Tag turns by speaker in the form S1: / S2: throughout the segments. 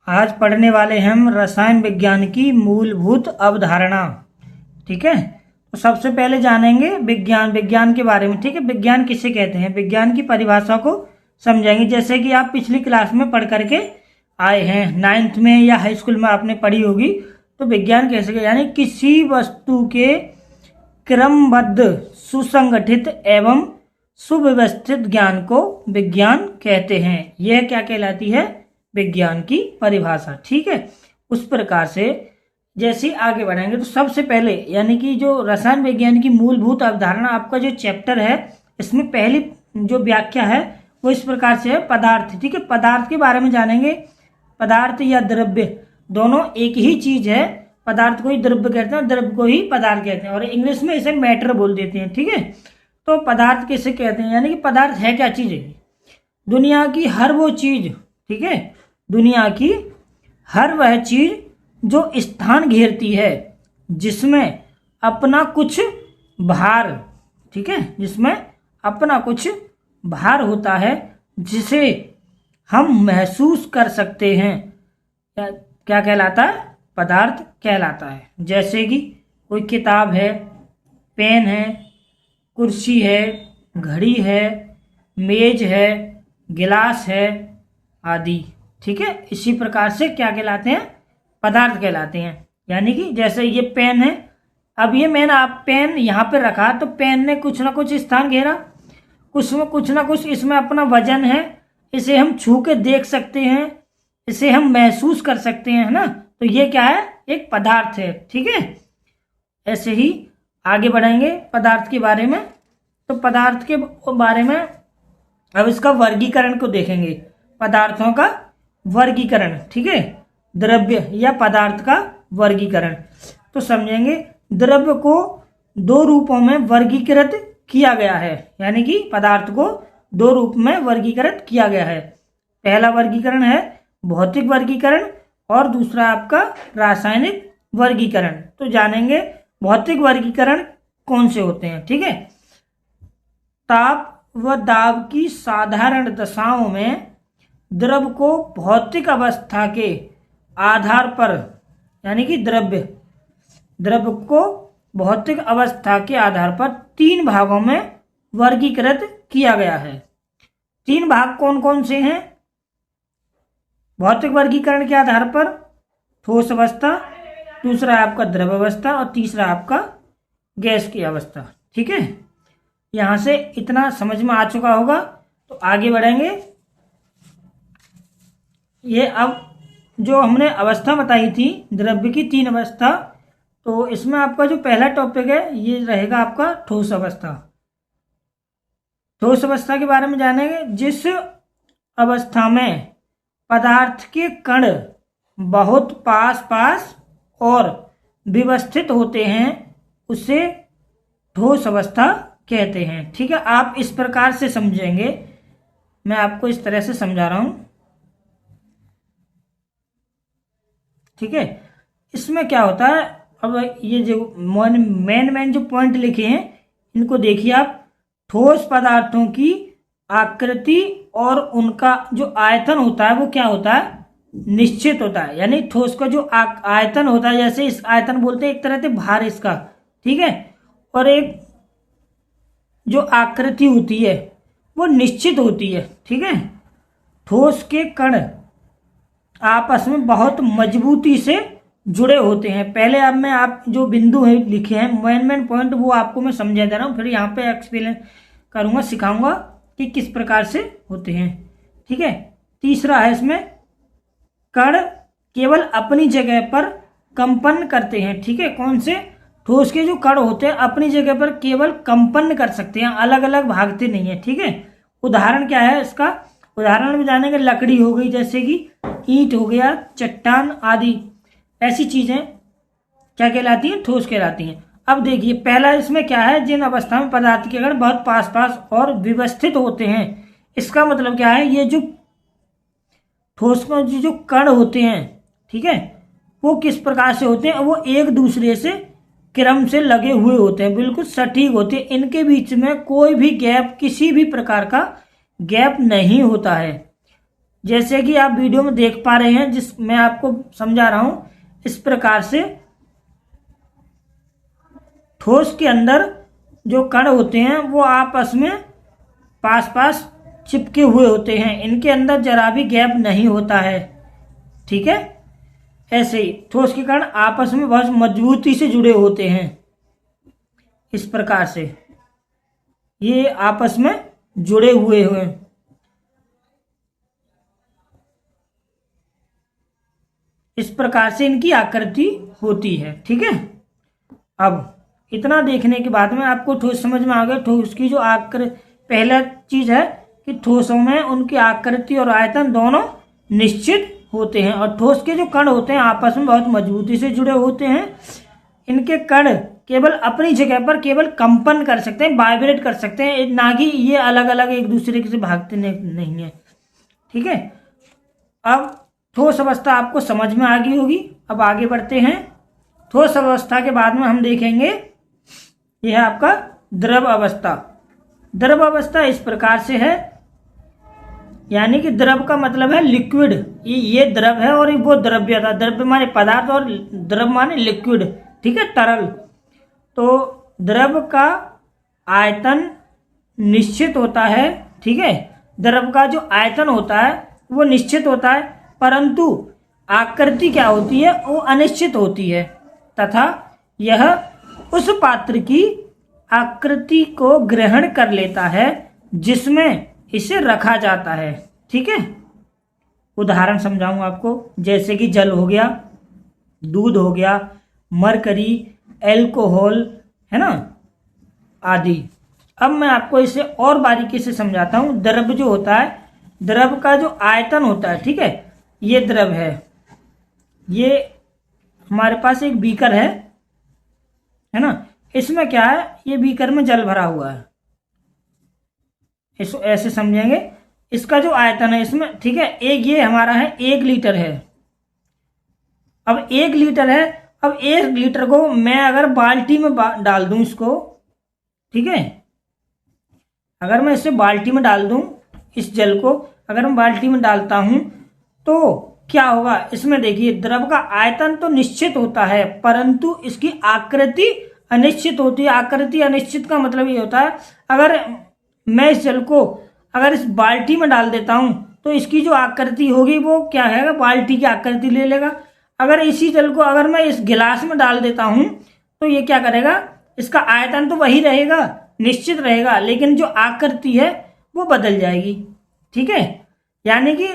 S1: आज पढ़ने वाले हम रसायन विज्ञान की मूलभूत अवधारणा। ठीक है, तो सबसे पहले जानेंगे विज्ञान के बारे में। ठीक है, विज्ञान किसे कहते हैं, विज्ञान की परिभाषा को समझेंगे। जैसे कि आप पिछली क्लास में पढ़ करके आए हैं, 9th में या हाई स्कूल में आपने पढ़ी होगी। तो विज्ञान कैसे कहते हैं, यानी किसी वस्तु के क्रमबद्ध, सुसंगठित एवं सुव्यवस्थित ज्ञान को विज्ञान कहते हैं। यह क्या कहलाती है, विज्ञान की परिभाषा। ठीक है, उस प्रकार से जैसे आगे बढ़ेंगे तो सबसे पहले यानी कि जो रसायन विज्ञान की मूलभूत अवधारणा, आपका जो चैप्टर है, इसमें पहली जो व्याख्या है वो इस प्रकार से है, पदार्थ। ठीक है, पदार्थ के बारे में जानेंगे। पदार्थ या द्रव्य दोनों एक ही चीज है। पदार्थ को ही द्रव्य कहते हैं, द्रव्य को ही पदार्थ कहते हैं, और इंग्लिश में इसे मैटर बोल देते हैं। ठीक है, तो पदार्थ किसे कहते हैं, यानी कि पदार्थ है क्या चीज है, दुनिया की हर वो चीज। ठीक है, दुनिया की हर वह चीज जो स्थान घेरती है, जिसमें अपना कुछ भार, ठीक है, जिसमें अपना कुछ भार होता है, जिसे हम महसूस कर सकते हैं, क्या कहलाता है, पदार्थ कहलाता है। जैसे कि कोई किताब है, पेन है, कुर्सी है, घड़ी है, मेज है, गिलास है आदि। ठीक है, इसी प्रकार से क्या कहलाते हैं, पदार्थ कहलाते हैं। यानी कि जैसे ये पेन है, अब ये मैंने आप पेन यहाँ पे रखा तो पेन ने कुछ ना कुछ स्थान घेरा, कुछ ना कुछ इसमें अपना वजन है, इसे हम छू के देख सकते हैं, इसे हम महसूस कर सकते हैं, है ना। तो ये क्या है, एक पदार्थ है। ठीक है, ऐसे ही आगे बढ़ेंगे पदार्थ के बारे में। तो पदार्थ के बारे में अब इसका वर्गीकरण को देखेंगे, पदार्थों का वर्गीकरण। ठीक है, द्रव्य या पदार्थ का वर्गीकरण तो समझेंगे। द्रव्य को दो रूपों में वर्गीकृत किया गया है, यानी कि पदार्थ को दो रूप में वर्गीकृत किया गया है। पहला वर्गीकरण है भौतिक वर्गीकरण और दूसरा आपका रासायनिक वर्गीकरण। तो जानेंगे भौतिक वर्गीकरण कौन से होते हैं। ठीक है, ताप व दाब की साधारण दशाओं में द्रव को भौतिक अवस्था के आधार पर, यानी कि द्रव्य को भौतिक अवस्था के आधार पर 3 भागों में वर्गीकृत किया गया है। 3 भाग कौन कौन से हैं भौतिक वर्गीकरण के आधार पर, ठोस अवस्था, दूसरा आपका द्रव अवस्था और तीसरा आपका गैस की अवस्था। ठीक है, यहां से इतना समझ में आ चुका होगा। तो आगे बढ़ेंगे। ये अब जो हमने अवस्था बताई थी द्रव्य की 3 अवस्था, तो इसमें आपका जो पहला टॉपिक है ये रहेगा आपका ठोस अवस्था। ठोस अवस्था के बारे में जानेंगे, जिस अवस्था में पदार्थ के कण बहुत पास पास और व्यवस्थित होते हैं उसे ठोस अवस्था कहते हैं। ठीक है, आप इस प्रकार से समझेंगे, मैं आपको इस तरह से समझा रहा हूं। ठीक है, इसमें क्या होता है, अब ये जो मेन जो पॉइंट लिखे हैं इनको देखिए आप। ठोस पदार्थों की आकृति और उनका जो आयतन होता है वो क्या होता है, निश्चित होता है। यानी ठोस का जो आयतन होता है, जैसे इस आयतन बोलते हैं एक तरह से भार इसका। ठीक है, और एक जो आकृति होती है वो निश्चित होती है। ठीक है, ठोस के कण आपस में बहुत मजबूती से जुड़े होते हैं। पहले अब मैं आप जो बिंदु है लिखे हैं मेन पॉइंट वो आपको मैं समझा दे रहा हूँ, फिर यहाँ पे एक्सप्लेन करूंगा, सिखाऊंगा कि किस प्रकार से होते हैं। ठीक है, तीसरा है इसमें कण केवल अपनी जगह पर कंपन करते हैं। ठीक है, कौन से, ठोस के जो कण होते हैं अपनी जगह पर केवल कंपन कर सकते हैं, अलग अलग भागते नहीं है। ठीक है, उदाहरण क्या है इसका, उदाहरण में जानेंगे। लकड़ी हो गई, जैसे कि ईंट हो गया, चट्टान आदि, ऐसी चीजें क्या कहलाती हैं, ठोस कहलाती हैं। अब देखिए पहला इसमें क्या है, जिन अवस्था में पदार्थ के कण बहुत पास पास और व्यवस्थित होते हैं। इसका मतलब क्या है, ये जो ठोस में जो कण होते हैं, ठीक है, वो किस प्रकार से होते हैं, वो एक दूसरे से क्रम से लगे हुए होते हैं, बिल्कुल सटीक होते हैं। इनके बीच में कोई भी गैप, किसी भी प्रकार का गैप नहीं होता है। जैसे कि आप वीडियो में देख पा रहे हैं, जिस मैं आपको समझा रहा हूं, इस प्रकार से ठोस के अंदर जो कण होते हैं वो आपस में पास पास चिपके हुए होते हैं, इनके अंदर जरा भी गैप नहीं होता है। ठीक है, ऐसे ही ठोस के कण आपस में बहुत मजबूती से जुड़े होते हैं। इस प्रकार से ये आपस में जुड़े हुए हैं। इस प्रकार से इनकी आकृति होती है। ठीक है, अब इतना देखने के बाद में आपको ठोस समझ में आ गया। ठोस की जो पहला चीज है कि ठोसों में उनकी आकृति और आयतन दोनों निश्चित होते हैं, और ठोस के जो कण होते हैं आपस में बहुत मजबूती से जुड़े होते हैं। इनके कण केवल अपनी जगह पर केवल कंपन कर सकते हैं, वाइब्रेट कर सकते हैं, ना कि ये अलग अलग एक दूसरे से भागते नहीं है। ठीक है, अब ठोस अवस्था आपको समझ में आ गई होगी। अब आगे बढ़ते हैं। ठोस अवस्था के बाद में हम देखेंगे यह है आपका द्रव अवस्था। द्रव अवस्था इस प्रकार से है, यानी कि द्रव का मतलब है लिक्विड। ये द्रव है और वो द्रव्यता, द्रव्य माने पदार्थ और द्रव माने लिक्विड। ठीक है, तरल। तो द्रव का आयतन निश्चित होता है। ठीक है, द्रव का जो आयतन होता है वो निश्चित होता है, परंतु आकृति क्या होती है, वो अनिश्चित होती है, तथा यह उस पात्र की आकृति को ग्रहण कर लेता है जिसमें इसे रखा जाता है। ठीक है, उदाहरण समझाऊंगा आपको, जैसे कि जल हो गया, दूध हो गया, मरकरी, एल्कोहल, है ना, आदि। अब मैं आपको इसे और बारीकी से समझाता हूं। द्रव जो होता है, द्रव का जो आयतन होता है, ठीक है, ये द्रव है। ये हमारे पास एक बीकर है ना, इसमें क्या है, ये बीकर में जल भरा हुआ है, इसको ऐसे समझेंगे। इसका जो आयतन है इसमें, ठीक है, एक ये हमारा है 1 लीटर है। अब 1 लीटर है, अब 1 लीटर को मैं अगर बाल्टी में डाल दूं इसको, ठीक है, अगर मैं इसे बाल्टी में डाल दूं, इस जल को अगर मैं बाल्टी में डालता हूं तो क्या होगा, इसमें देखिए द्रव का आयतन तो निश्चित होता है परंतु इसकी आकृति अनिश्चित होती है। आकृति अनिश्चित का मतलब ये होता है, अगर मैं इस जल को अगर इस बाल्टी में डाल देता हूं तो इसकी जो आकृति होगी वो क्या है, बाल्टी की आकृति ले लेगा। अगर इसी जल को अगर मैं इस गिलास में डाल देता हूं तो ये क्या करेगा, इसका आयतन तो वही रहेगा, निश्चित रहेगा, लेकिन जो आकृति है वो बदल जाएगी। ठीक है, यानी कि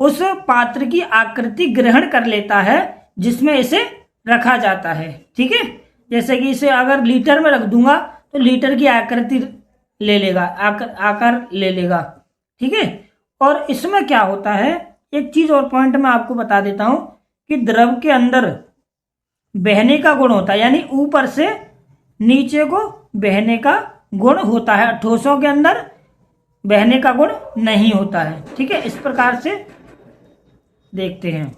S1: उस पात्र की आकृति ग्रहण कर लेता है जिसमें इसे रखा जाता है। ठीक है, जैसे कि इसे अगर लीटर में रख दूंगा तो लीटर की आकृति ले लेगा, आकार ले लेगा। ठीक है, और इसमें क्या होता है, एक चीज और पॉइंट मैं आपको बता देता हूं कि द्रव के अंदर बहने का गुण होता है, यानी ऊपर से नीचे को बहने का गुण होता है। ठोसों के अंदर बहने का गुण नहीं होता है। ठीक है, इस प्रकार से देखते हैं।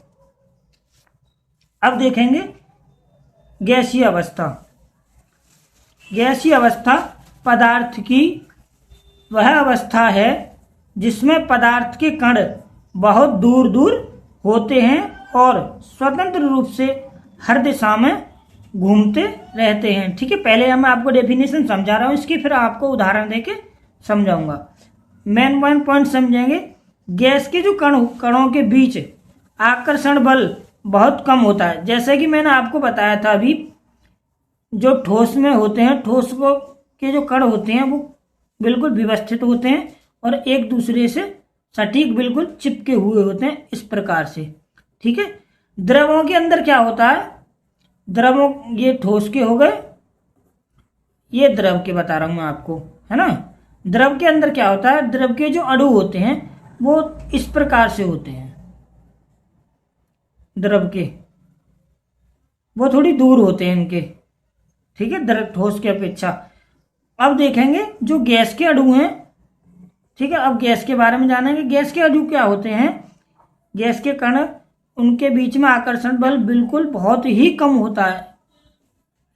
S1: अब देखेंगे गैसीय अवस्था। गैसीय अवस्था पदार्थ की वह अवस्था है जिसमें पदार्थ के कण बहुत दूर दूर होते हैं और स्वतंत्र रूप से हर दिशा में घूमते रहते हैं। ठीक है, पहले मैं आपको डेफिनेशन समझा रहा हूं इसकी, फिर आपको उदाहरण देके समझाऊंगा। मेन पॉइंट समझेंगे। गैस के जो कणों के बीच आकर्षण बल बहुत कम होता है। जैसे कि मैंने आपको बताया था अभी, जो ठोस में होते हैं, ठोस के जो कण होते हैं वो बिल्कुल व्यवस्थित होते हैं और एक दूसरे से सटीक बिल्कुल चिपके हुए होते हैं, इस प्रकार से। ठीक है, द्रवों के अंदर क्या होता है, द्रवों, ये ठोस के हो गए, ये द्रव के बता रहा हूं मैं आपको, है ना। द्रव के अंदर क्या होता है, द्रव के जो अणु होते हैं वो इस प्रकार से होते हैं, द्रव के वो थोड़ी दूर होते हैं इनके। ठीक है, द्रव ठोस की अपेक्षा। अब देखेंगे जो गैस के अणु हैं। ठीक है, अब गैस के बारे में जानेंगे। गैस के अणु क्या होते हैं, गैस के कण, उनके बीच में आकर्षण बल बिल्कुल बहुत ही कम होता है।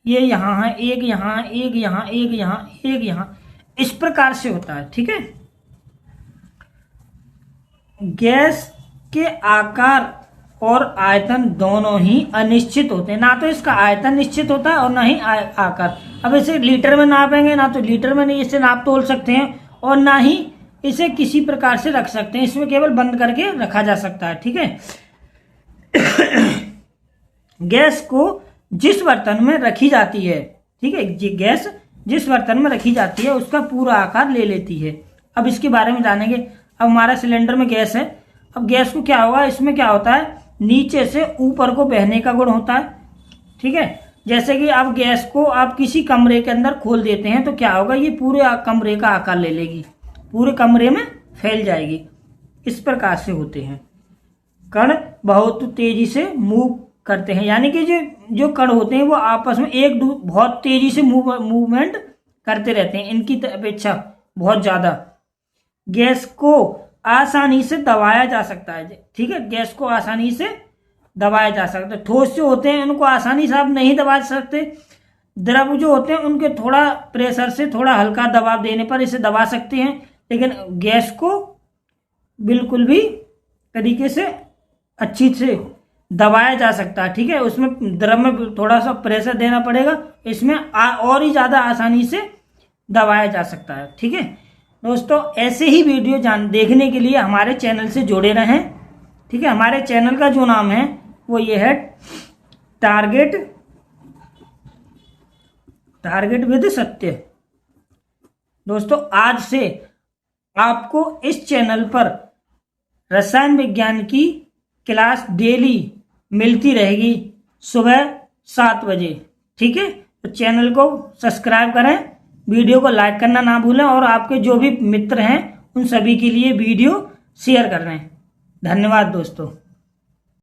S1: ये यहाँ है, एक यहाँ, एक यहाँ, एक यहाँ, एक यहाँ, इस प्रकार से होता है। ठीक है, गैस के आकार और आयतन दोनों ही अनिश्चित होते हैं। ना तो इसका आयतन निश्चित होता है और ना ही आकार। अब इसे लीटर में नापेंगे, ना तो लीटर में नहीं इसे नाप तोल सकते हैं और ना ही इसे किसी प्रकार से रख सकते हैं। इसमें केवल बंद करके रखा जा सकता है, ठीक है। गैस को जिस बर्तन में रखी जाती है, ठीक है, गैस जिस बर्तन में रखी जाती है उसका पूरा आकार ले लेती है। अब इसके बारे में जानेंगे। अब हमारा सिलेंडर में गैस है। अब गैस को क्या होगा, इसमें क्या होता है, नीचे से ऊपर को बहने का गुण होता है, ठीक है। जैसे कि आप गैस को आप किसी कमरे के अंदर खोल देते हैं तो क्या होगा, ये पूरे कमरे का आकार ले लेगी, पूरे कमरे में फैल जाएगी। इस प्रकार से होते हैं। कण बहुत तेजी से मूव करते हैं, यानी कि जो कण होते हैं वो आपस में बहुत तेजी से मूवमेंट करते रहते हैं, इनकी अपेक्षा बहुत ज्यादा। गैस को आसानी से दबाया जा सकता है, ठीक है, गैस को आसानी से दबाया जा सकता है। ठोस जो होते हैं उनको आसानी से आप नहीं दबा सकते। द्रव जो होते हैं उनके थोड़ा प्रेशर से, थोड़ा हल्का दबाव देने पर इसे दबा सकते हैं, लेकिन गैस को बिल्कुल भी तरीके से अच्छी से दबाया जा सकता है, ठीक है। उसमें द्रव में थोड़ा सा प्रेशर देना पड़ेगा, इसमें और ही ज्यादा आसानी से दबाया जा सकता है, ठीक है। दोस्तों ऐसे ही वीडियो देखने के लिए हमारे चैनल से जुड़े रहें, ठीक है। हमारे चैनल का जो नाम है वो ये है टारगेट विद सत्य। दोस्तों आज से आपको इस चैनल पर रसायन विज्ञान की क्लास डेली मिलती रहेगी सुबह 7 बजे, ठीक है। तो चैनल को सब्सक्राइब करें, वीडियो को लाइक करना ना भूलें और आपके जो भी मित्र हैं उन सभी के लिए वीडियो शेयर कर रहे हैं। धन्यवाद दोस्तों।